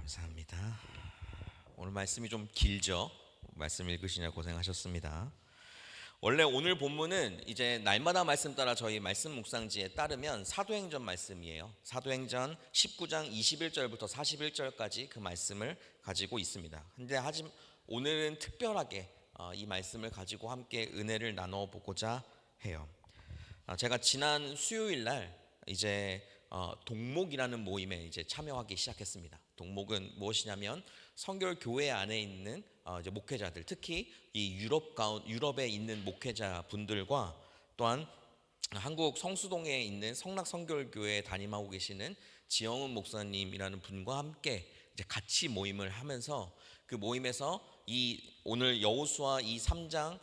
감사합니다. 오늘 말씀이 좀 길죠? 말씀 읽으시냐 고생하셨습니다. 원래 오늘 본문은 이제 날마다 말씀 따라 저희 말씀 묵상지에 따르면 사도행전 말씀이에요. 사도행전 19장 21절부터 41절까지 그 말씀을 가지고 있습니다. 근데 오늘은 특별하게 이 말씀을 가지고 함께 은혜를 나눠 보고자 해요. 제가 지난 수요일 날 이제 동목이라는 모임에 이제 참여하기 시작했습니다. 동목은 무엇이냐면 성결 교회 안에 있는 이제 목회자들, 특히 이 유럽에 있는 목회자 분들과 또한 한국 성수동에 있는 성락 성결교회에 담임하고 계시는 지영은 목사님이라는 분과 함께 이제 같이 모임을 하면서 그 모임에서 오늘 여호수아 이 3장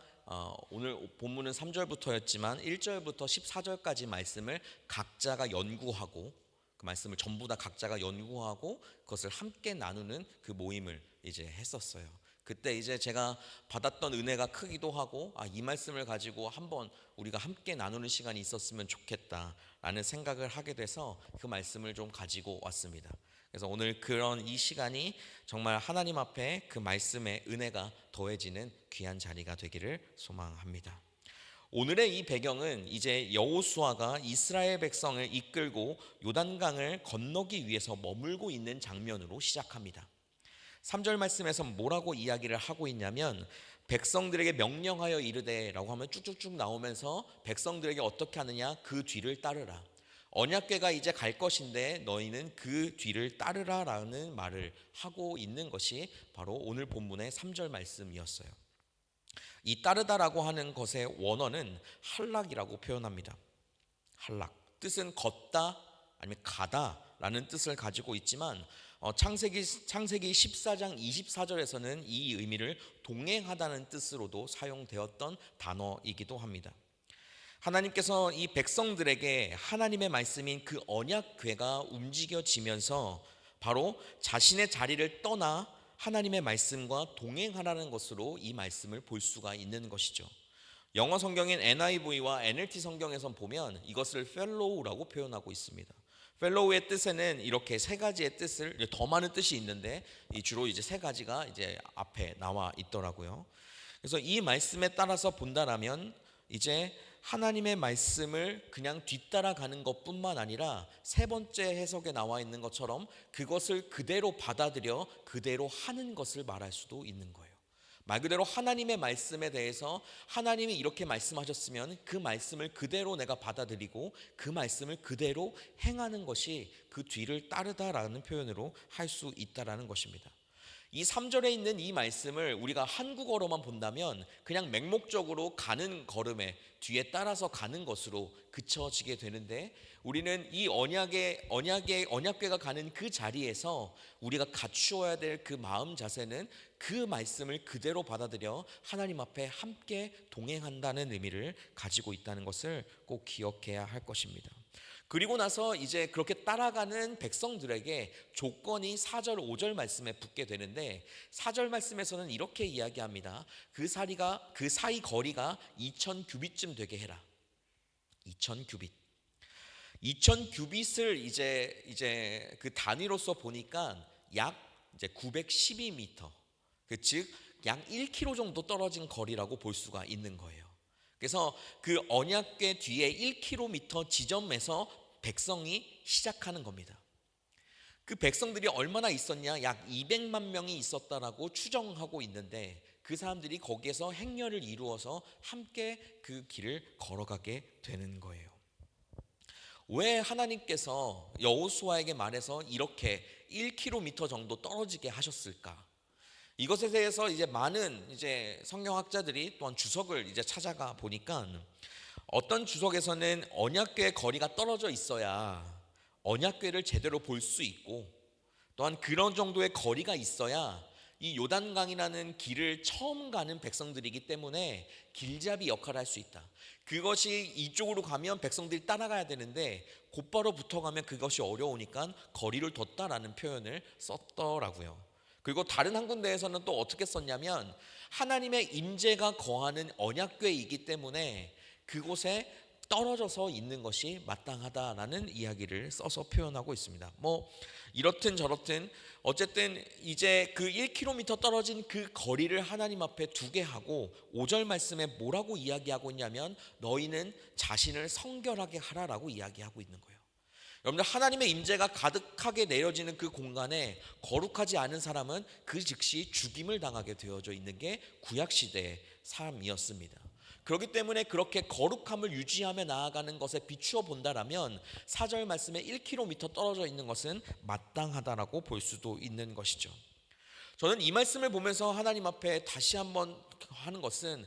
오늘 본문은 3절부터였지만 1절부터 14절까지 말씀을 각자가 연구하고 그 말씀을 전부 다 각자가 연구하고 그것을 함께 나누는 그 모임을 이제 했었어요. 그때 이제 제가 받았던 은혜가 크기도 하고 이 말씀을 가지고 한번 우리가 함께 나누는 시간이 있었으면 좋겠다라는 생각을 하게 돼서 그 말씀을 좀 가지고 왔습니다. 그래서 오늘 그런 이 시간이 정말 하나님 앞에 그 말씀의 은혜가 더해지는 귀한 자리가 되기를 소망합니다. 오늘의 이 배경은 이제 여호수아가 이스라엘 백성을 이끌고 요단강을 건너기 위해서 머물고 있는 장면으로 시작합니다. 3절 말씀에서 뭐라고 이야기를 하고 있냐면 백성들에게 명령하여 이르되 라고 하면 쭉쭉쭉 나오면서 백성들에게 어떻게 하느냐, 그 뒤를 따르라. 언약궤가 이제 갈 것인데 너희는 그 뒤를 따르라 라는 말을 하고 있는 것이 바로 오늘 본문의 3절 말씀이었어요. 이 따르다라고 하는 것의 원어는 할락이라고 표현합니다. 할락, 뜻은 걷다 아니면 가다 라는 뜻을 가지고 있지만 창세기 14장 24절에서는 이 의미를 동행하다는 뜻으로도 사용되었던 단어이기도 합니다. 하나님께서 이 백성들에게 하나님의 말씀인 그 언약궤가 움직여지면서 바로 자신의 자리를 떠나 하나님의 말씀과 동행하라는 것으로 이 말씀을 볼 수가 있는 것이죠. 영어 성경인 NIV와 NLT 성경에선 보면 이것을 fellow라고 표현하고 있습니다. fellow의 뜻에는 이렇게 세 가지의 뜻을, 더 많은 뜻이 있는데 주로 이제 세 가지가 이제 앞에 나와 있더라고요. 그래서 이 말씀에 따라서 본다라면 이제 하나님의 말씀을 그냥 뒤따라가는 것뿐만 아니라 세 번째 해석에 나와 있는 것처럼 그것을 그대로 받아들여 그대로 하는 것을 말할 수도 있는 거예요. 말 그대로 하나님의 말씀에 대해서 하나님이 이렇게 말씀하셨으면 그 말씀을 그대로 내가 받아들이고 그 말씀을 그대로 행하는 것이 그 뒤를 따르다라는 표현으로 할 수 있다라는 것입니다. 이 3절에 있는 이 말씀을 우리가 한국어로만 본다면 그냥 맹목적으로 가는 걸음에 뒤에 따라서 가는 것으로 그쳐지게 되는데, 우리는 이 언약궤가 가는 그 자리에서 우리가 갖추어야 될 그 마음 자세는 그 말씀을 그대로 받아들여 하나님 앞에 함께 동행한다는 의미를 가지고 있다는 것을 꼭 기억해야 할 것입니다. 그리고 나서 이제 그렇게 따라가는 백성들에게 조건이 4절 5절 말씀에 붙게 되는데, 4절 말씀에서는 이렇게 이야기합니다. 그 사이 거리가 2000규빗쯤 되게 해라. 2000규빗. 2000규빗을 이제 그 단위로서 보니까 약 이제 912m, 즉 약 1km 정도 떨어진 거리라고 볼 수가 있는 거예요. 그래서 그 언약궤 뒤에 1km 지점에서 백성이 시작하는 겁니다. 그 백성들이 얼마나 있었냐? 약 200만 명이 있었다라고 추정하고 있는데 그 사람들이 거기에서 행렬을 이루어서 함께 그 길을 걸어가게 되는 거예요. 왜 하나님께서 여호수아에게 말해서 이렇게 1km 정도 떨어지게 하셨을까? 이것에 대해서 이제 많은 이제 성경학자들이 또한 주석을 이제 찾아가 보니까 어떤 주석에서는 언약궤의 거리가 떨어져 있어야 언약궤를 제대로 볼 수 있고, 또한 그런 정도의 거리가 있어야 이 요단강이라는 길을 처음 가는 백성들이기 때문에 길잡이 역할을 할 수 있다. 그것이 이쪽으로 가면 백성들이 따라가야 되는데 곧바로 붙어가면 그것이 어려우니까 거리를 뒀다라는 표현을 썼더라고요. 그리고 다른 한 군데에서는 또 어떻게 썼냐면 하나님의 임재가 거하는 언약궤이기 때문에 그곳에 떨어져서 있는 것이 마땅하다라는 이야기를 써서 표현하고 있습니다. 뭐 이렇든 저렇든 어쨌든 이제 그 1km 떨어진 그 거리를 하나님 앞에 두게 하고 5절 말씀에 뭐라고 이야기하고 있냐면 너희는 자신을 성결하게 하라라고 이야기하고 있는 거예요. 여러분들, 하나님의 임재가 가득하게 내려지는 그 공간에 거룩하지 않은 사람은 그 즉시 죽임을 당하게 되어져 있는 게 구약시대의 삶이었습니다. 그렇기 때문에 그렇게 거룩함을 유지하며 나아가는 것에 비추어 본다라면 4절 말씀에 1km 떨어져 있는 것은 마땅하다라고 볼 수도 있는 것이죠. 저는 이 말씀을 보면서 하나님 앞에 다시 한번 하는 것은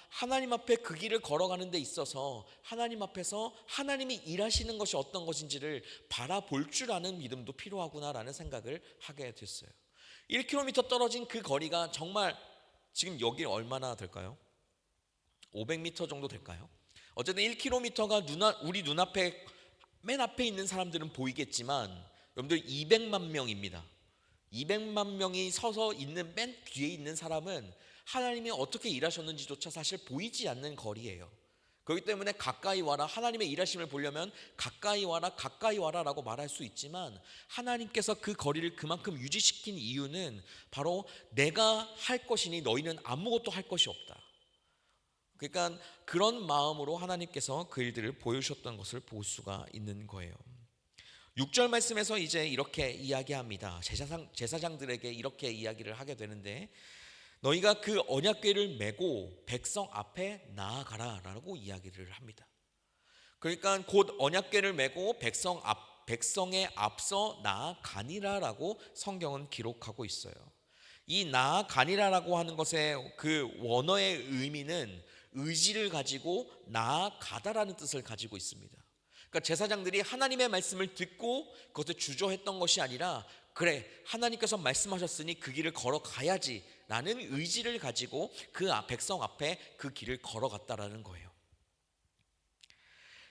하나님 앞에 그 길을 걸어가는 데 있어서 하나님 앞에서 하나님이 일하시는 것이 어떤 것인지를 바라볼 줄 아는 믿음도 필요하구나라는 생각을 하게 됐어요. 1km 떨어진 그 거리가 정말 지금 여기 얼마나 될까요? 500m 정도 될까요? 어쨌든 1km가 우리 눈앞에 맨 앞에 있는 사람들은 보이겠지만 여러분들 200만 명입니다. 200만 명이 서서 있는 맨 뒤에 있는 사람은 하나님이 어떻게 일하셨는지조차 사실 보이지 않는 거리예요. 그렇기 때문에 가까이 와라, 하나님의 일하심을 보려면 가까이 와라 라고 말할 수 있지만 하나님께서 그 거리를 그만큼 유지시킨 이유는 바로 내가 할 것이니 너희는 아무것도 할 것이 없다. 그러니까 그런 마음으로 하나님께서 그 일들을 보여주셨던 것을 볼 수가 있는 거예요. 6절 말씀에서 이제 이렇게 이야기합니다. 제사장들에게 이렇게 이야기를 하게 되는데 너희가 그 언약궤를 메고 백성 앞에 나아가라 라고 이야기를 합니다. 그러니까 곧 언약궤를 메고 백성에 앞서 나아가니라 라고 성경은 기록하고 있어요. 이 나아가니라 라고 하는 것의 그 원어의 의미는 의지를 가지고 나아가다라는 뜻을 가지고 있습니다. 그러니까 제사장들이 하나님의 말씀을 듣고 그것을 주저했던 것이 아니라 그래, 하나님께서 말씀하셨으니 그 길을 걸어가야지 라는 의지를 가지고 그 백성 앞에 그 길을 걸어갔다라는 거예요.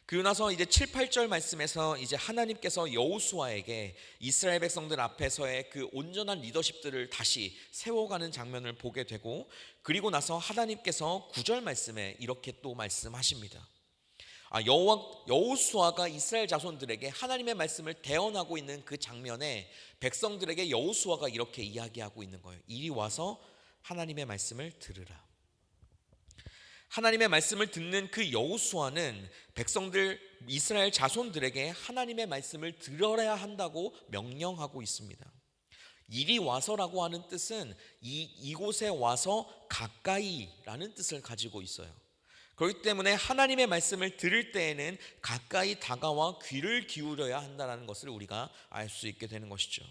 그리고 나서 이제 7, 8절 말씀에서 이제 하나님께서 여호수아에게 이스라엘 백성들 앞에서의 그 온전한 리더십들을 다시 세워가는 장면을 보게 되고, 그리고 나서 하나님께서 9절 말씀에 이렇게 또 말씀하십니다. 여호수아가 이스라엘 자손들에게 하나님의 말씀을 대언하고 있는 그 장면에 백성들에게 여호수아가 이렇게 이야기하고 있는 거예요. 이리 와서 하나님의 말씀을 들으라. 하나님의 말씀을 듣는 그 여호수아는 백성들 이스라엘 자손들에게 하나님의 말씀을 들어야 한다고 명령하고 있습니다. 이리 와서라고 하는 뜻은 이곳에 와서 가까이라는 뜻을 가지고 있어요. 그렇기 때문에 하나님의 말씀을 들을 때에는 가까이 다가와 귀를 기울여야 한다는 것을 우리가 알 수 있게 되는 것이죠.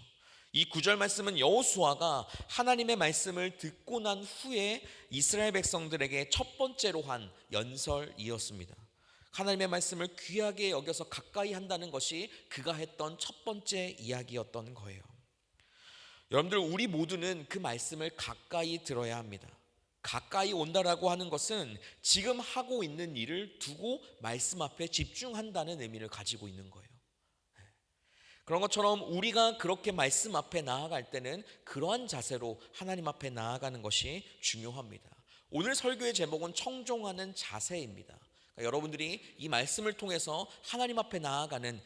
이 9절 말씀은 여호수아가 하나님의 말씀을 듣고 난 후에 이스라엘 백성들에게 첫 번째로 한 연설이었습니다. 하나님의 말씀을 귀하게 여겨서 가까이 한다는 것이 그가 했던 첫 번째 이야기였던 거예요. 여러분들, 우리 모두는 그 말씀을 가까이 들어야 합니다. 가까이 온다라고 하는 것은 지금 하고 있는 일을 두고 말씀 앞에 집중한다는 의미를 가지고 있는 거예요. 그런 것처럼 우리가 그렇게 말씀 앞에 나아갈 때는 그러한 자세로 하나님 앞에 나아가는 것이 중요합니다. 오늘 설교의 제목은 청종하는 자세입니다. 그러니까 여러분들이 이 말씀을 통해서 하나님 앞에 나아가는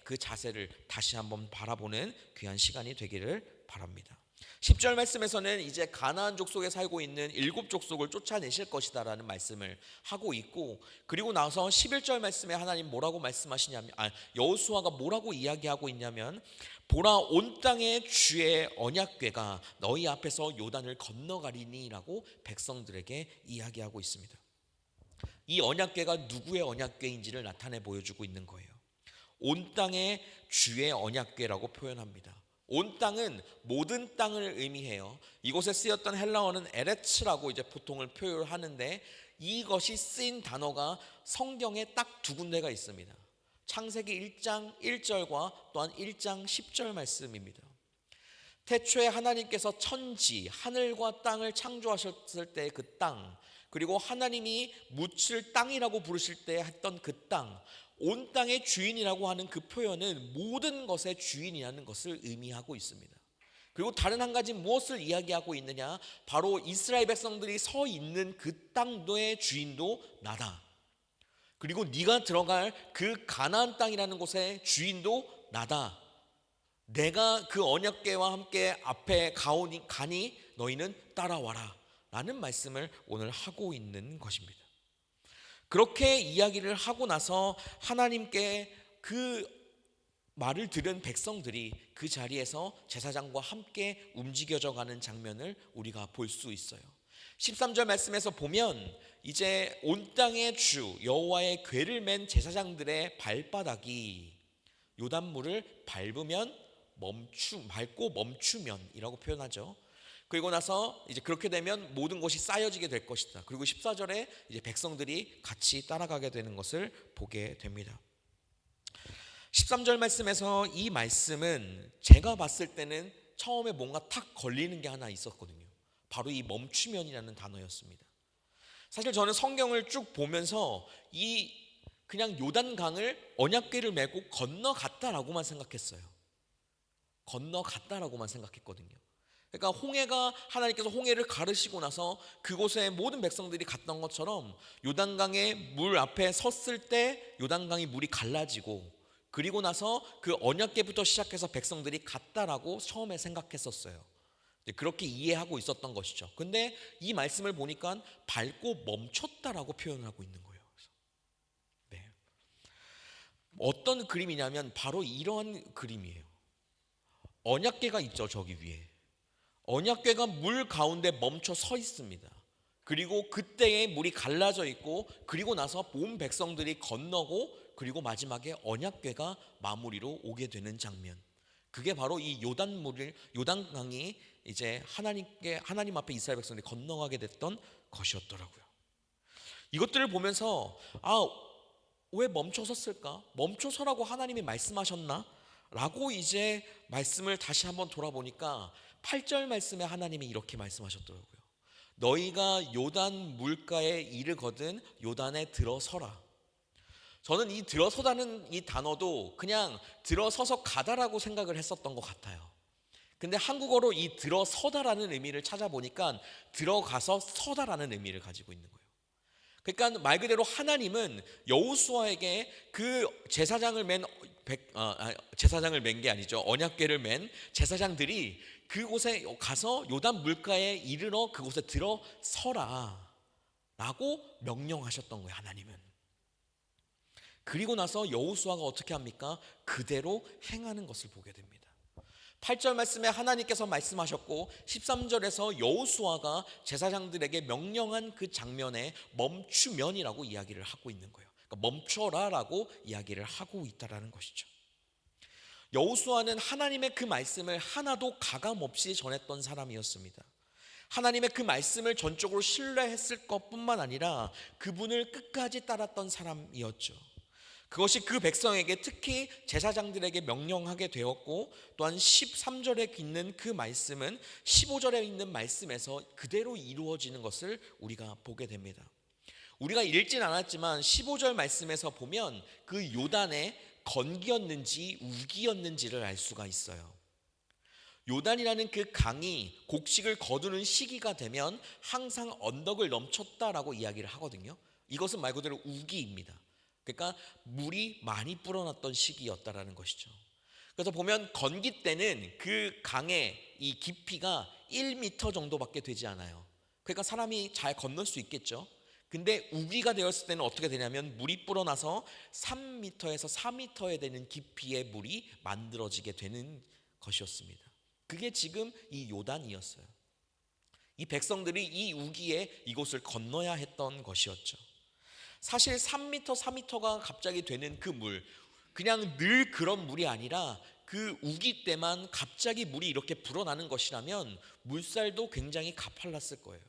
그 자세를 다시 한번 바라보는 귀한 시간이 되기를 바랍니다. 10절 말씀에서는 이제 가나안 족속에 살고 있는 7 족속을 쫓아내실 것이다라는 말씀을 하고 있고, 그리고 나서 11절 말씀에 하나님 뭐라고 말씀하시냐면 여호수아가 뭐라고 이야기하고 있냐면 보라, 온 땅의 주의 언약궤가 너희 앞에서 요단을 건너가리니라고 백성들에게 이야기하고 있습니다. 이 언약궤가 누구의 언약궤인지를 나타내 보여주고 있는 거예요. 온 땅의 주의 언약궤라고 표현합니다. 온 땅은 모든 땅을 의미해요. 이곳에 쓰였던 헬라어는 에레츠라고 이제 보통을 표현하는데, 이것이 쓰인 단어가 성경에 딱 2군데가 있습니다. 창세기 1장 1절과 또한 1장 10절 말씀입니다. 태초에 하나님께서 천지, 하늘과 땅을 창조하셨을 때 그 땅, 그리고 하나님이 묻힐 땅이라고 부르실 때 했던 그 땅, 온 땅의 주인이라고 하는 그 표현은 모든 것의 주인이라는 것을 의미하고 있습니다. 그리고 다른 한 가지 무엇을 이야기하고 있느냐, 바로 이스라엘 백성들이 서 있는 그 땅의 주인도 나다. 그리고 네가 들어갈 그 가나안 땅이라는 곳의 주인도 나다. 내가 그 언약궤와 함께 앞에 가니 너희는 따라와라 라는 말씀을 오늘 하고 있는 것입니다. 그렇게 이야기를 하고 나서 하나님께 그 말을 들은 백성들이 그 자리에서 제사장과 함께 움직여져 가는 장면을 우리가 볼 수 있어요. 13절 말씀에서 보면 이제 온 땅의 주 여호와의 궤를 맨 제사장들의 발바닥이 요단물을 밟고 멈추면이라고 표현하죠. 그리고 나서 이제 그렇게 되면 모든 것이 쌓여지게 될 것이다. 그리고 14절에 이제 백성들이 같이 따라가게 되는 것을 보게 됩니다. 13절 말씀에서 이 말씀은 제가 봤을 때는 처음에 뭔가 탁 걸리는 게 하나 있었거든요. 바로 이 멈추면이라는 단어였습니다. 사실 저는 성경을 쭉 보면서 이 그냥 요단강을 언약궤를 메고 건너갔다라고만 생각했어요. 건너갔다라고만 생각했거든요. 그러니까 하나님께서 홍해를 가르시고 나서 그곳에 모든 백성들이 갔던 것처럼 요단강의 물 앞에 섰을 때 요단강이 물이 갈라지고, 그리고 나서 그 언약궤부터 시작해서 백성들이 갔다라고 처음에 생각했었어요. 그렇게 이해하고 있었던 것이죠. 근데 이 말씀을 보니까 밟고 멈췄다라고 표현을 하고 있는 거예요. 네. 어떤 그림이냐면 바로 이러한 그림이에요. 언약궤가 있죠, 저기 위에. 언약궤가 물 가운데 멈춰 서 있습니다. 그리고 그때에 물이 갈라져 있고, 그리고 나서 온 백성들이 건너고, 그리고 마지막에 언약궤가 마무리로 오게 되는 장면. 그게 바로 이 요단강이 이제 하나님 앞에 이스라엘 백성들이 건너가게 됐던 것이었더라고요. 이것들을 보면서 왜 멈춰섰을까? 멈춰서라고 하나님이 말씀하셨나? 라고 이제 말씀을 다시 한번 돌아보니까 8절 말씀에 하나님이 이렇게 말씀하셨더라고요. 너희가 요단 물가에 이르거든 요단에 들어서라. 저는 이 들어서다는 이 단어도 그냥 들어서서 가다라고 생각을 했었던 것 같아요. 근데 한국어로 이 들어서다라는 의미를 찾아보니까 들어가서 서다라는 의미를 가지고 있는 거예요. 그러니까 말 그대로 하나님은 여호수아에게 그 제사장을 맨 게 아니죠. 언약궤를 맨 제사장들이 그곳에 가서 요단 물가에 이르러 그곳에 들어서라 라고 명령하셨던 거예요, 하나님은. 그리고 나서 여호수아가 어떻게 합니까? 그대로 행하는 것을 보게 됩니다. 8절 말씀에 하나님께서 말씀하셨고 13절에서 여호수아가 제사장들에게 명령한 그 장면에 멈추면이라고 이야기를 하고 있는 거예요. 그러니까 멈춰라라고 이야기를 하고 있다라는 것이죠. 여호수아는 하나님의 그 말씀을 하나도 가감 없이 전했던 사람이었습니다. 하나님의 그 말씀을 전적으로 신뢰했을 것뿐만 아니라 그분을 끝까지 따랐던 사람이었죠. 그것이 그 백성에게, 특히 제사장들에게 명령하게 되었고, 또한 13절에 있는 그 말씀은 15절에 있는 말씀에서 그대로 이루어지는 것을 우리가 보게 됩니다. 우리가 읽진 않았지만 15절 말씀에서 보면 그 요단에 건기였는지 우기였는지를 알 수가 있어요. 요단이라는 그 강이 곡식을 거두는 시기가 되면 항상 언덕을 넘쳤다라고 이야기를 하거든요. 이것은 말 그대로 우기입니다. 그러니까 물이 많이 불어났던 시기였다라는 것이죠. 그래서 보면 건기 때는 그 강의 이 깊이가 1m 정도밖에 되지 않아요. 그러니까 사람이 잘 건널 수 있겠죠. 근데 우기가 되었을 때는 어떻게 되냐면 물이 불어나서 3m에서 4m에 되는 깊이의 물이 만들어지게 되는 것이었습니다. 그게 지금 이 요단이었어요. 이 백성들이 이 우기에 이곳을 건너야 했던 것이었죠. 사실 3m, 4m가 갑자기 되는 그 물, 그냥 늘 그런 물이 아니라 그 우기 때만 갑자기 물이 이렇게 불어나는 것이라면 물살도 굉장히 가팔랐을 거예요.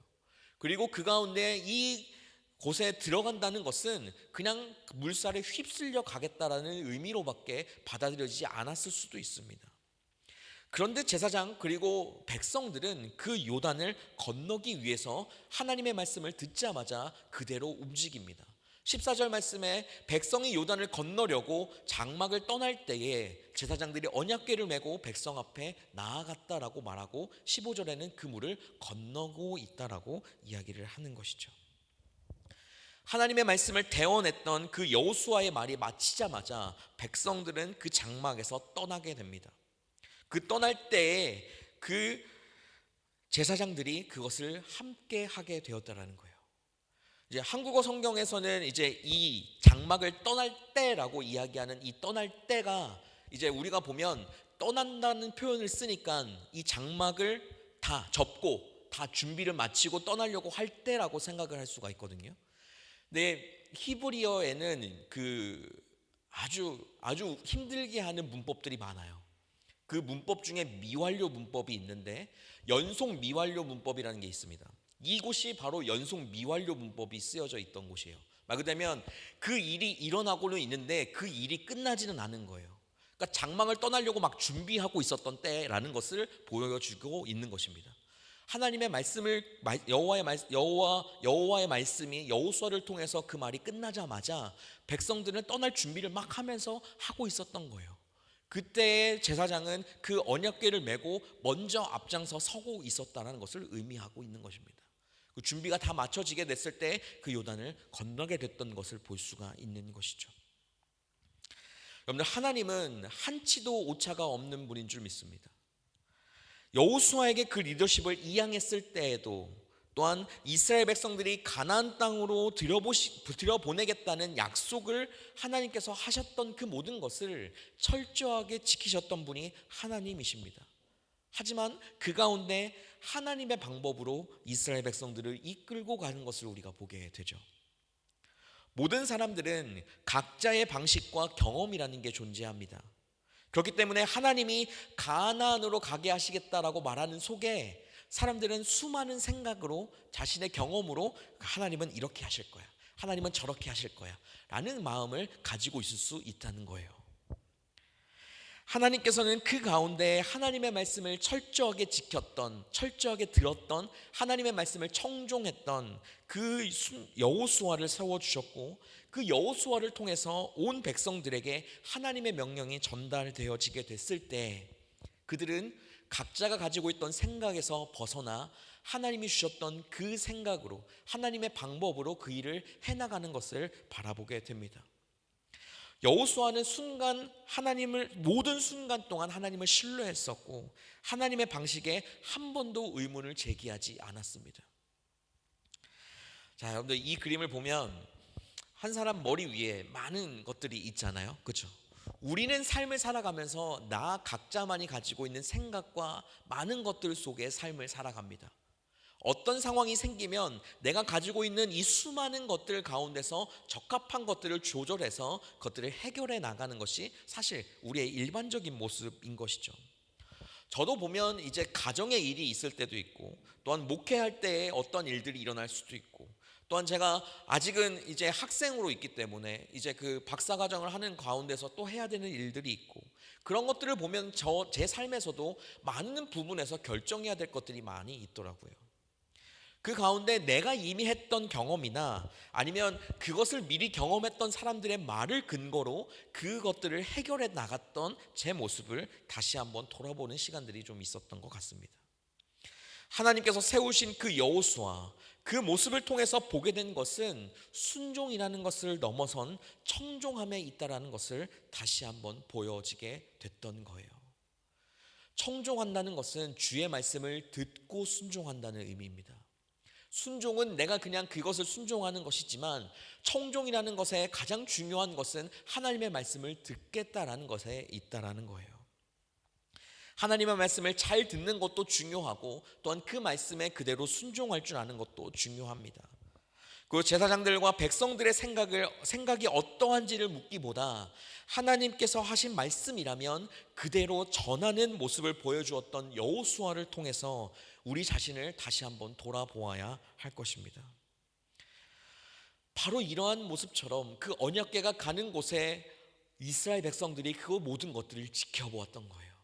그리고 그 가운데 이 곳에 들어간다는 것은 그냥 물살에 휩쓸려 가겠다라는 의미로밖에 받아들여지지 않았을 수도 있습니다. 그런데 제사장 그리고 백성들은 그 요단을 건너기 위해서 하나님의 말씀을 듣자마자 그대로 움직입니다. 14절 말씀에 백성이 요단을 건너려고 장막을 떠날 때에 제사장들이 언약궤를 메고 백성 앞에 나아갔다라고 말하고 15절에는 그 물을 건너고 있다라고 이야기를 하는 것이죠. 하나님의 말씀을 대언했던 그 여호수아의 말이 마치자마자 백성들은 그 장막에서 떠나게 됩니다. 그 떠날 때에 그 제사장들이 그것을 함께 하게 되었다라는 거예요. 이제 한국어 성경에서는 이제 이 장막을 떠날 때라고 이야기하는 이 떠날 때가 이제 우리가 보면 떠난다는 표현을 쓰니까 이 장막을 다 접고 다 준비를 마치고 떠나려고 할 때라고 생각을 할 수가 있거든요. 근데 히브리어에는 그 아주 힘들게 하는 문법들이 많아요. 그 문법 중에 미완료 문법이 있는데 연속 미완료 문법이라는 게 있습니다. 이곳이 바로 연속 미완료 문법이 쓰여져 있던 곳이에요. 말 그대로 그 일이 일어나고는 있는데 그 일이 끝나지는 않은 거예요. 그러니까 장막을 떠나려고 막 준비하고 있었던 때라는 것을 보여주고 있는 것입니다. 하나님의 말씀을 여호와의 말씀이 여호수아를 통해서 그 말이 끝나자마자 백성들은 떠날 준비를 막 하면서 하고 있었던 거예요. 그때의 제사장은 그 언약궤를 메고 먼저 앞장서 서고 있었다는 것을 의미하고 있는 것입니다. 그 준비가 다 맞춰지게 됐을 때 그 요단을 건너게 됐던 것을 볼 수가 있는 것이죠. 여러분들, 하나님은 한치도 오차가 없는 분인 줄 믿습니다. 여호수아에게 그 리더십을 이양했을 때에도 또한 이스라엘 백성들이 가나안 땅으로 들여보내겠다는 약속을 하나님께서 하셨던 그 모든 것을 철저하게 지키셨던 분이 하나님이십니다. 하지만 그 가운데 하나님의 방법으로 이스라엘 백성들을 이끌고 가는 것을 우리가 보게 되죠. 모든 사람들은 각자의 방식과 경험이라는 게 존재합니다. 그렇기 때문에 하나님이 가나안으로 가게 하시겠다라고 말하는 속에 사람들은 수많은 생각으로 자신의 경험으로 하나님은 이렇게 하실 거야, 하나님은 저렇게 하실 거야 라는 마음을 가지고 있을 수 있다는 거예요. 하나님께서는 그 가운데 하나님의 말씀을 철저하게 지켰던, 철저하게 들었던, 하나님의 말씀을 청종했던 그 여호수아를 세워주셨고, 그 여호수아를 통해서 온 백성들에게 하나님의 명령이 전달되어지게 됐을 때 그들은 각자가 가지고 있던 생각에서 벗어나 하나님이 주셨던 그 생각으로, 하나님의 방법으로 그 일을 해나가는 것을 바라보게 됩니다. 여호수아는 모든 순간 동안 하나님을 신뢰했었고 하나님의 방식에 한 번도 의문을 제기하지 않았습니다. 자, 여러분들, 이 그림을 보면 한 사람 머리 위에 많은 것들이 있잖아요, 그렇죠? 우리는 삶을 살아가면서 나 각자만이 가지고 있는 생각과 많은 것들 속에 삶을 살아갑니다. 어떤 상황이 생기면 내가 가지고 있는 이 수많은 것들 가운데서 적합한 것들을 조절해서 그것들을 해결해 나가는 것이 사실 우리의 일반적인 모습인 것이죠. 저도 보면 이제 가정의 일이 있을 때도 있고, 또한 목회할 때에 어떤 일들이 일어날 수도 있고, 또한 제가 아직은 이제 학생으로 있기 때문에 이제 그 박사과정을 하는 가운데서 또 해야 되는 일들이 있고, 그런 것들을 보면 제 삶에서도 많은 부분에서 결정해야 될 것들이 많이 있더라고요. 그 가운데 내가 이미 했던 경험이나 아니면 그것을 미리 경험했던 사람들의 말을 근거로 그것들을 해결해 나갔던 제 모습을 다시 한번 돌아보는 시간들이 좀 있었던 것 같습니다. 하나님께서 세우신 그 여호수아, 그 모습을 통해서 보게 된 것은 순종이라는 것을 넘어선 청종함에 있다라는 것을 다시 한번 보여지게 됐던 거예요. 청종한다는 것은 주의 말씀을 듣고 순종한다는 의미입니다. 순종은 내가 그냥 그것을 순종하는 것이지만, 청종이라는 것의 가장 중요한 것은 하나님의 말씀을 듣겠다라는 것에 있다라는 거예요. 하나님의 말씀을 잘 듣는 것도 중요하고, 또한 그 말씀에 그대로 순종할 줄 아는 것도 중요합니다. 그 제사장들과 백성들의 생각이 어떠한지를 묻기보다 하나님께서 하신 말씀이라면 그대로 전하는 모습을 보여주었던 여호수아를 통해서 우리 자신을 다시 한번 돌아보아야 할 것입니다. 바로 이러한 모습처럼 그 언약궤가 가는 곳에 이스라엘 백성들이 그 모든 것들을 지켜보았던 거예요.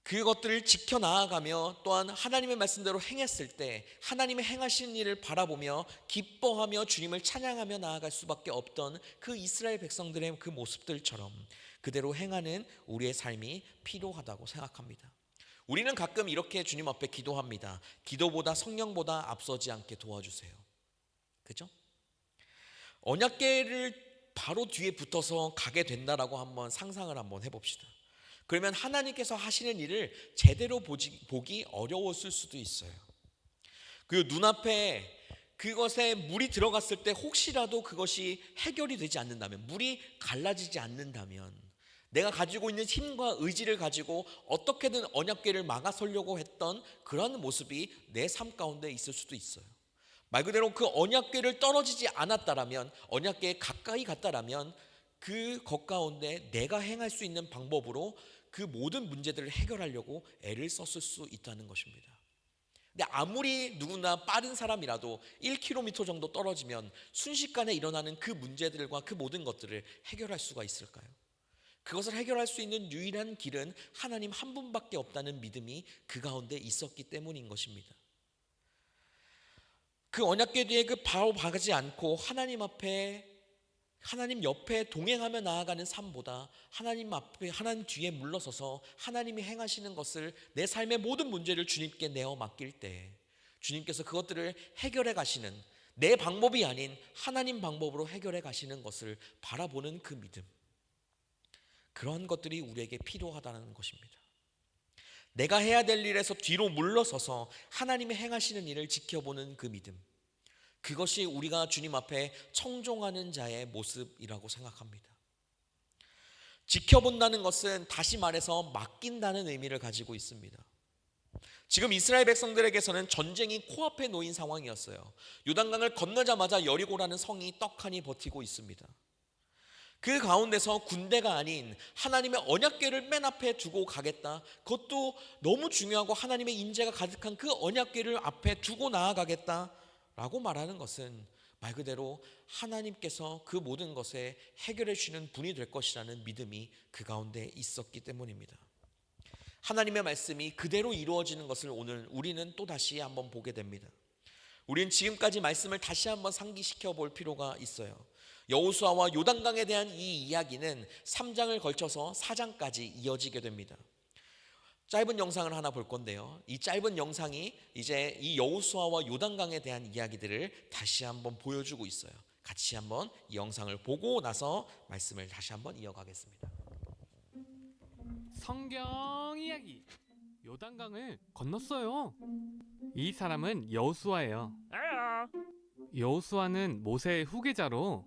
그것들을 지켜나아가며 또한 하나님의 말씀대로 행했을 때 하나님의 행하신 일을 바라보며 기뻐하며 주님을 찬양하며 나아갈 수밖에 없던 그 이스라엘 백성들의 그 모습들처럼 그대로 행하는 우리의 삶이 필요하다고 생각합니다. 우리는 가끔 이렇게 주님 앞에 기도합니다. 기도보다 성령보다 앞서지 않게 도와주세요. 그죠? 언약궤를 바로 뒤에 붙어서 가게 된다라고 한번 상상을 한번 해봅시다. 그러면 하나님께서 하시는 일을 제대로 보기 어려웠을 수도 있어요. 그리고 눈앞에 그것에 물이 들어갔을 때 혹시라도 그것이 해결이 되지 않는다면, 물이 갈라지지 않는다면, 내가 가지고 있는 힘과 의지를 가지고 어떻게든 언약궤를 막아서려고 했던 그런 모습이 내 삶 가운데 있을 수도 있어요. 말 그대로 그 언약궤를 떨어지지 않았다라면, 언약궤에 가까이 갔다라면 그것 가운데 내가 행할 수 있는 방법으로 그 모든 문제들을 해결하려고 애를 썼을 수 있다는 것입니다. 근데 아무리 누구나 빠른 사람이라도 1km 정도 떨어지면 순식간에 일어나는 그 문제들과 그 모든 것들을 해결할 수가 있을까요? 그것을 해결할 수 있는 유일한 길은 하나님 한 분밖에 없다는 믿음이 그 가운데 있었기 때문인 것입니다. 그 언약궤 뒤에 그 바로 박지 않고 하나님 옆에 동행하며 나아가는 삶보다 하나님 앞에, 하나님 뒤에 물러서서 하나님이 행하시는 것을, 내 삶의 모든 문제를 주님께 내어 맡길 때 주님께서 그것들을 해결해 가시는, 내 방법이 아닌 하나님 방법으로 해결해 가시는 것을 바라보는 그 믿음, 그런 것들이 우리에게 필요하다는 것입니다. 내가 해야 될 일에서 뒤로 물러서서 하나님이 행하시는 일을 지켜보는 그 믿음, 그것이 우리가 주님 앞에 청종하는 자의 모습이라고 생각합니다. 지켜본다는 것은 다시 말해서 맡긴다는 의미를 가지고 있습니다. 지금 이스라엘 백성들에게서는 전쟁이 코앞에 놓인 상황이었어요. 요단강을 건너자마자 여리고라는 성이 떡하니 버티고 있습니다. 그 가운데서 군대가 아닌 하나님의 언약궤를 맨 앞에 두고 가겠다, 그것도 너무 중요하고 하나님의 인재가 가득한 그 언약궤를 앞에 두고 나아가겠다라고 말하는 것은 말 그대로 하나님께서 그 모든 것에 해결해 주시는 분이 될 것이라는 믿음이 그 가운데 있었기 때문입니다. 하나님의 말씀이 그대로 이루어지는 것을 오늘 우리는 또다시 한번 보게 됩니다. 우리는 지금까지 말씀을 다시 한번 상기시켜 볼 필요가 있어요. 여호수아와 요단강에 대한 이 이야기는 3장을 걸쳐서 4장까지 이어지게 됩니다. 짧은 영상을 하나 볼 건데요, 이 짧은 영상이 이제 이 여호수아와 요단강에 대한 이야기들을 다시 한번 보여주고 있어요. 같이 한번 이 영상을 보고 나서 말씀을 다시 한번 이어가겠습니다. 성경 이야기. 요단강을 건넜어요. 이 사람은 여호수아예요. 여호수아는 모세의 후계자로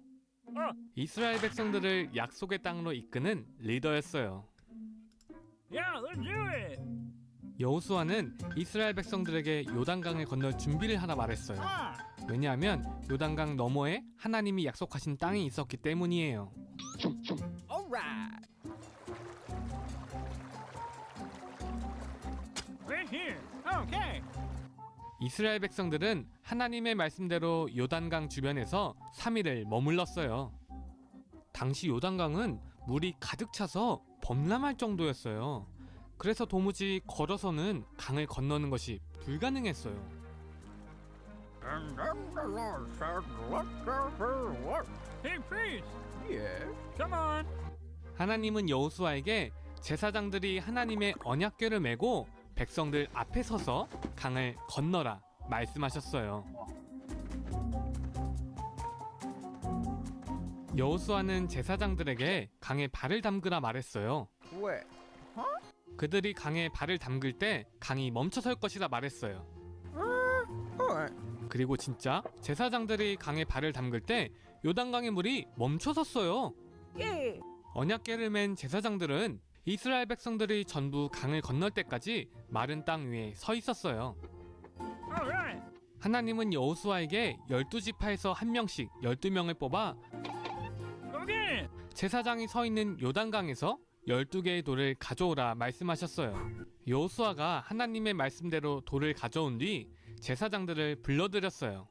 이스라엘 백성들을 약속의 땅으로 이끄는 리더였어요. 여호수아는 이스라엘 백성들에게 요단강을 건널 준비를 하라 말했어요. 왜냐하면 요단강 너머에 하나님이 약속하신 땅이 있었기 때문이에요. 이스라엘 백성들은 하나님의 말씀대로 요단강 주변에서 3일을 머물렀어요. 당시 요단강은 물이 가득 차서 범람할 정도였어요. 그래서 도무지 걸어서는 강을 건너는 것이 불가능했어요. 하나님은 여호수아에게 제사장들이 하나님의 언약궤를 메고 백성들 앞에 서서 강을 건너라 말씀하셨어요. 여호수아는 제사장들에게 강에 발을 담그라 말했어요. 왜? 그들이 강에 발을 담글 때 강이 멈춰설 것이라 말했어요. 그리고 진짜 제사장들이 강에 발을 담글 때 요단강의 물이 멈춰섰어요. 언약궤를 맨 제사장들은 이스라엘 백성들이 전부 강을 건널 때까지 마른 땅 위에 서 있었어요. 하나님은 여호수아에게 12지파에서 한 명씩 12명을 뽑아 제사장이 서 있는 요단강에서 12개의 돌을 가져오라 말씀하셨어요. 여호수아가 하나님의 말씀대로 돌을 가져온 뒤 제사장들을 불러들였어요.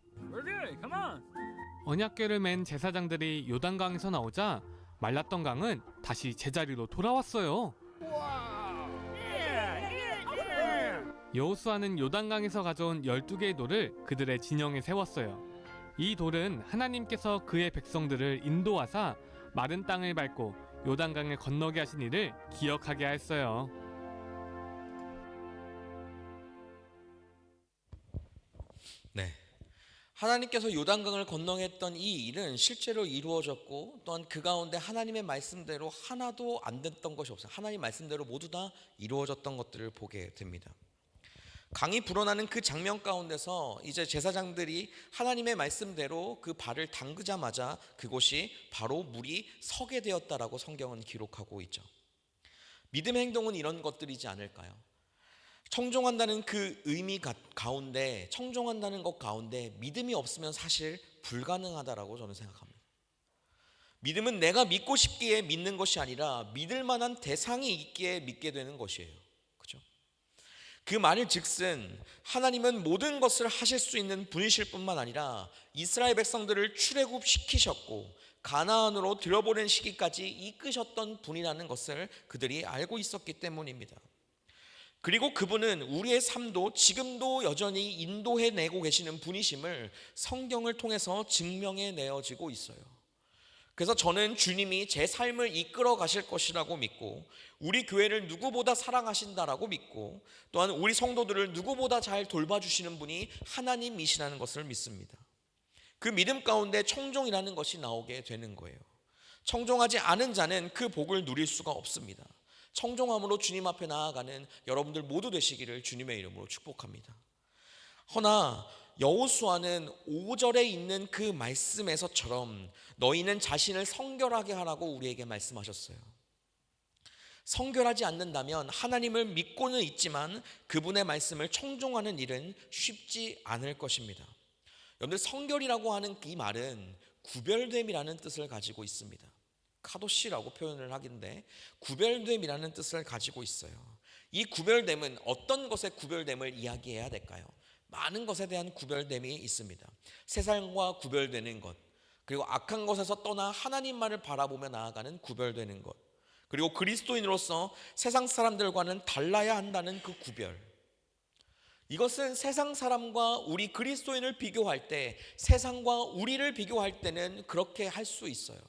언약궤를 맨 제사장들이 요단강에서 나오자 말랐던 강은 다시 제자리로 돌아왔어요. 여호수아는 요단강에서 가져온 12개의 돌을 그들의 진영에 세웠어요. 이 돌은 하나님께서 그의 백성들을 인도하사 마른 땅을 밟고 요단강을 건너게 하신 일을 기억하게 하였어요. 네, 하나님께서 요단강을 건너했던 이 일은 실제로 이루어졌고 또한 그 가운데 하나님의 말씀대로 하나도 안 됐던 것이 없어요. 하나님 말씀대로 모두 다 이루어졌던 것들을 보게 됩니다. 강이 불어나는 그 장면 가운데서 이제 제사장들이 하나님의 말씀대로 그 발을 담그자마자 그곳이 바로 물이 서게 되었다라고 성경은 기록하고 있죠. 믿음의 행동은 이런 것들이지 않을까요? 청종한다는 그 의미 가운데, 청종한다는 것 가운데 믿음이 없으면 사실 불가능하다라고 저는 생각합니다. 믿음은 내가 믿고 싶기에 믿는 것이 아니라 믿을 만한 대상이 있기에 믿게 되는 것이에요. 그렇죠? 그 말을 즉슨 하나님은 모든 것을 하실 수 있는 분이실 뿐만 아니라 이스라엘 백성들을 출애굽시키셨고 가나안으로 들여보낸 시기까지 이끄셨던 분이라는 것을 그들이 알고 있었기 때문입니다. 그리고 그분은 우리의 삶도 지금도 여전히 인도해내고 계시는 분이심을 성경을 통해서 증명해 내어지고 있어요. 그래서 저는 주님이 제 삶을 이끌어 가실 것이라고 믿고 우리 교회를 누구보다 사랑하신다라고 믿고 또한 우리 성도들을 누구보다 잘 돌봐주시는 분이 하나님이시라는 것을 믿습니다. 그 믿음 가운데 청종이라는 것이 나오게 되는 거예요. 청종하지 않은 자는 그 복을 누릴 수가 없습니다. 청종함으로 주님 앞에 나아가는 여러분들 모두 되시기를 주님의 이름으로 축복합니다. 허나 여호수아는 5절에 있는 그 말씀에서처럼 너희는 자신을 성결하게 하라고 우리에게 말씀하셨어요. 성결하지 않는다면 하나님을 믿고는 있지만 그분의 말씀을 청종하는 일은 쉽지 않을 것입니다. 여러분들 성결이라고 하는 이 말은 구별됨이라는 뜻을 가지고 있습니다. 카도시라고 표현을 하긴데 구별됨이라는 뜻을 가지고 있어요. 이 구별됨은 어떤 것의 구별됨을 이야기해야 될까요? 많은 것에 대한 구별됨이 있습니다. 세상과 구별되는 것, 그리고 악한 것에서 떠나 하나님만을 바라보며 나아가는 구별되는 것, 그리고 그리스도인으로서 세상 사람들과는 달라야 한다는 그 구별. 이것은 세상 사람과 우리 그리스도인을 비교할 때, 세상과 우리를 비교할 때는 그렇게 할 수 있어요.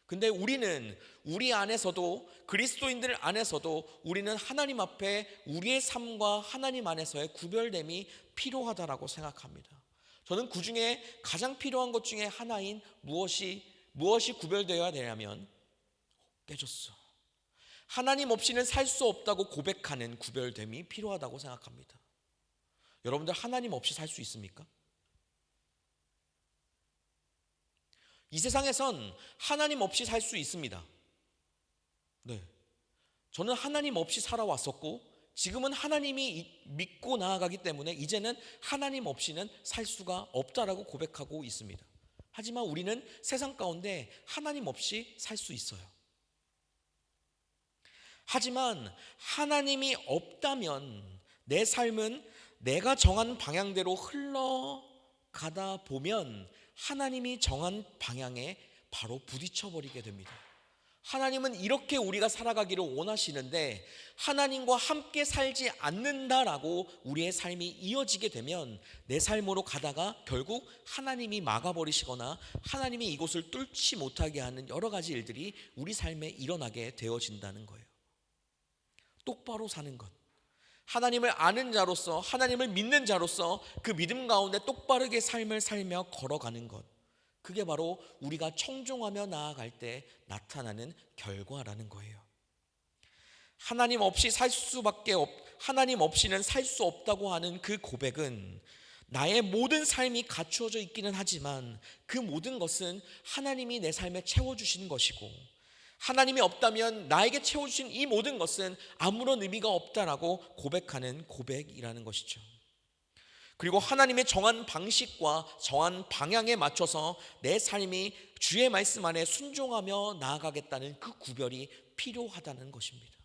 근데 우리는 우리 안에서도 그리스도인들 안에서도 우리는 하나님 앞에 우리의 삶과 하나님 안에서의 구별됨이 필요하다라고 생각합니다. 저는 그 중에 가장 필요한 것 중에 하나인 무엇이 구별되어야 되냐면 깨졌어. 하나님 없이는 살 수 없다고 고백하는 구별됨이 필요하다고 생각합니다. 여러분들 하나님 없이 살 수 있습니까? 이 세상에선 하나님 없이 살 수 있습니다. 네, 저는 하나님 없이 살아왔었고 지금은 하나님이 믿고 나아가기 때문에 이제는 하나님 없이는 살 수가 없다라고 고백하고 있습니다. 하지만 우리는 세상 가운데 하나님 없이 살 수 있어요. 하지만 하나님이 없다면 내 삶은 내가 정한 방향대로 흘러가다 보면 하나님이 정한 방향에 바로 부딪혀버리게 됩니다. 하나님은 이렇게 우리가 살아가기를 원하시는데 하나님과 함께 살지 않는다라고 우리의 삶이 이어지게 되면 내 삶으로 가다가 결국 하나님이 막아버리시거나 하나님이 이곳을 뚫지 못하게 하는 여러 가지 일들이 우리 삶에 일어나게 되어진다는 거예요. 똑바로 사는 것, 하나님을 아는 자로서, 하나님을 믿는 자로서 그 믿음 가운데 똑바르게 삶을 살며 걸어가는 것, 그게 바로 우리가 청종하며 나아갈 때 나타나는 결과라는 거예요. 하나님 없이는 살 수 없다고 하는 그 고백은 나의 모든 삶이 갖추어져 있기는 하지만 그 모든 것은 하나님이 내 삶에 채워주신 것이고 하나님이 없다면 나에게 채워주신 이 모든 것은 아무런 의미가 없다라고 고백하는 고백이라는 것이죠. 그리고 하나님의 정한 방식과 정한 방향에 맞춰서 내 삶이 주의 말씀 안에 순종하며 나아가겠다는 그 구별이 필요하다는 것입니다.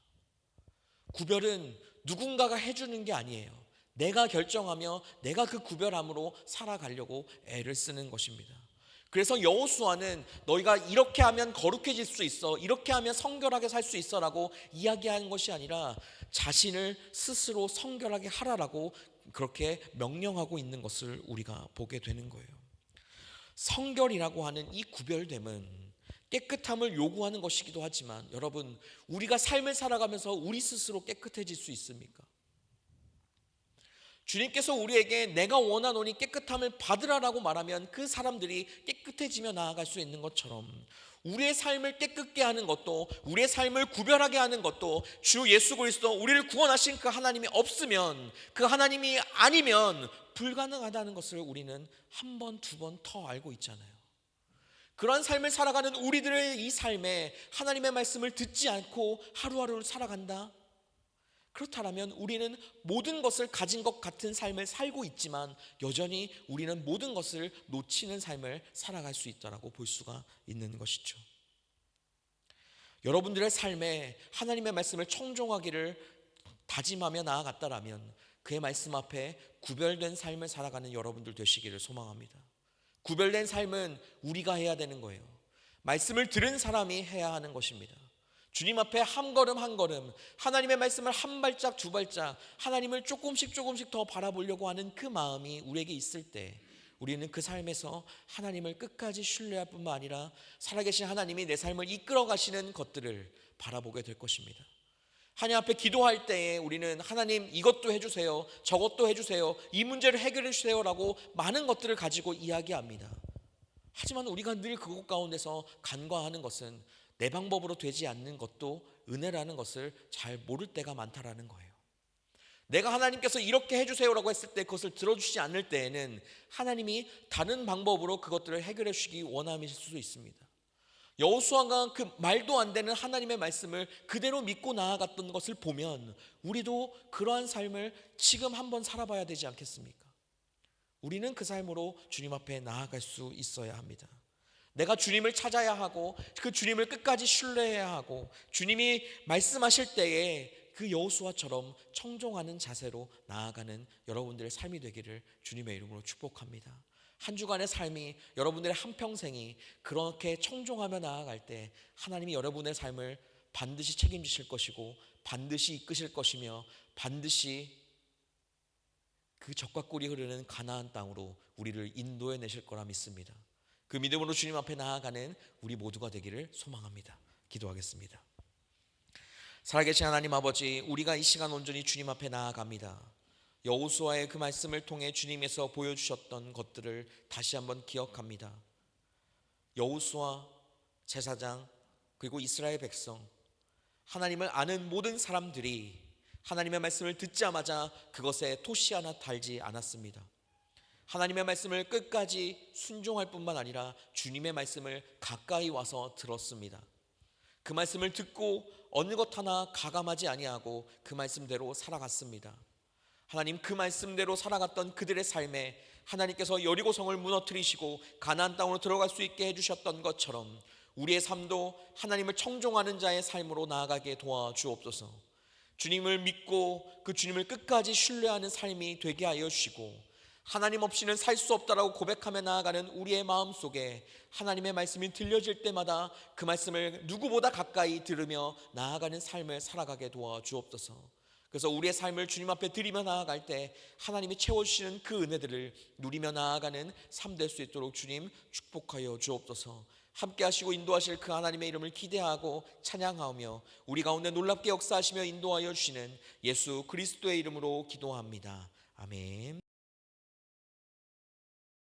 구별은 누군가가 해주는 게 아니에요. 내가 결정하며 내가 그 구별함으로 살아가려고 애를 쓰는 것입니다. 그래서 여호수아는 너희가 이렇게 하면 거룩해질 수 있어, 이렇게 하면 성결하게 살 수 있어 라고 이야기하는 것이 아니라 자신을 스스로 성결하게 하라라고 그렇게 명령하고 있는 것을 우리가 보게 되는 거예요. 성결이라고 하는 이 구별됨은 깨끗함을 요구하는 것이기도 하지만 여러분, 우리가 삶을 살아가면서 우리 스스로 깨끗해질 수 있습니까? 주님께서 우리에게 내가 원하노니 깨끗함을 받으라라고 말하면 그 사람들이 깨끗해지며 나아갈 수 있는 것처럼 우리의 삶을 깨끗게 하는 것도, 우리의 삶을 구별하게 하는 것도 주 예수 그리스도 우리를 구원하신 그 하나님이 없으면, 그 하나님이 아니면 불가능하다는 것을 우리는 한 번, 두 번 더 알고 있잖아요. 그러한 삶을 살아가는 우리들의 이 삶에 하나님의 말씀을 듣지 않고 하루하루를 살아간다? 그렇다면 우리는 모든 것을 가진 것 같은 삶을 살고 있지만 여전히 우리는 모든 것을 놓치는 삶을 살아갈 수 있다고 볼 수가 있는 것이죠. 여러분들의 삶에 하나님의 말씀을 청종하기를 다짐하며 나아갔다라면 그의 말씀 앞에 구별된 삶을 살아가는 여러분들 되시기를 소망합니다. 구별된 삶은 우리가 해야 되는 거예요. 말씀을 들은 사람이 해야 하는 것입니다. 주님 앞에 한 걸음 한 걸음, 하나님의 말씀을 한 발짝 두 발짝, 하나님을 조금씩 더 바라보려고 하는 그 마음이 우리에게 있을 때 우리는 그 삶에서 하나님을 끝까지 신뢰할 뿐만 아니라 살아계신 하나님이 내 삶을 이끌어 가시는 것들을 바라보게 될 것입니다. 하나님 앞에 기도할 때에 우리는 하나님 이것도 해주세요, 저것도 해주세요, 이 문제를 해결해 주세요 라고 많은 것들을 가지고 이야기합니다. 하지만 우리가 늘 그곳 가운데서 간과하는 것은 내 방법으로 되지 않는 것도 은혜라는 것을 잘 모를 때가 많다라는 거예요. 내가 하나님께서 이렇게 해주세요라고 했을 때 그것을 들어주지 않을 때에는 하나님이 다른 방법으로 그것들을 해결해 주시기 원함일 수도 있습니다. 여호수아가 그 말도 안 되는 하나님의 말씀을 그대로 믿고 나아갔던 것을 보면 우리도 그러한 삶을 지금 한번 살아봐야 되지 않겠습니까? 우리는 그 삶으로 주님 앞에 나아갈 수 있어야 합니다. 내가 주님을 찾아야 하고 그 주님을 끝까지 신뢰해야 하고 주님이 말씀하실 때에 그 여호수아처럼 청종하는 자세로 나아가는 여러분들의 삶이 되기를 주님의 이름으로 축복합니다. 한 주간의 삶이, 여러분들의 한평생이 그렇게 청종하며 나아갈 때 하나님이 여러분의 삶을 반드시 책임지실 것이고 반드시 이끄실 것이며 반드시 그 젖과 꿀이 흐르는 가나안 땅으로 우리를 인도해 내실 거라 믿습니다. 그 믿음으로 주님 앞에 나아가는 우리 모두가 되기를 소망합니다. 기도하겠습니다. 살아계신 하나님 아버지, 우리가 이 시간 온전히 주님 앞에 나아갑니다. 여호수아의 그 말씀을 통해 주님께서 보여주셨던 것들을 다시 한번 기억합니다. 여호수아, 제사장, 그리고 이스라엘 백성, 하나님을 아는 모든 사람들이 하나님의 말씀을 듣자마자 그것에 토시 하나 달지 않았습니다. 하나님의 말씀을 끝까지 순종할 뿐만 아니라 주님의 말씀을 가까이 와서 들었습니다. 그 말씀을 듣고 어느 것 하나 가감하지 아니하고 그 말씀대로 살아갔습니다. 하나님, 그 말씀대로 살아갔던 그들의 삶에 하나님께서 여리고성을 무너뜨리시고 가나안 땅으로 들어갈 수 있게 해주셨던 것처럼 우리의 삶도 하나님을 청종하는 자의 삶으로 나아가게 도와주옵소서. 주님을 믿고 그 주님을 끝까지 신뢰하는 삶이 되게 하여 주시고 하나님 없이는 살 수 없다라고 고백하며 나아가는 우리의 마음속에 하나님의 말씀이 들려질 때마다 그 말씀을 누구보다 가까이 들으며 나아가는 삶을 살아가게 도와주옵소서. 그래서 우리의 삶을 주님 앞에 드리며 나아갈 때 하나님이 채워주시는 그 은혜들을 누리며 나아가는 삶 될 수 있도록 주님 축복하여 주옵소서. 함께 하시고 인도하실 그 하나님의 이름을 기대하고 찬양하며 우리 가운데 놀랍게 역사하시며 인도하여 주시는 예수 그리스도의 이름으로 기도합니다. 아멘.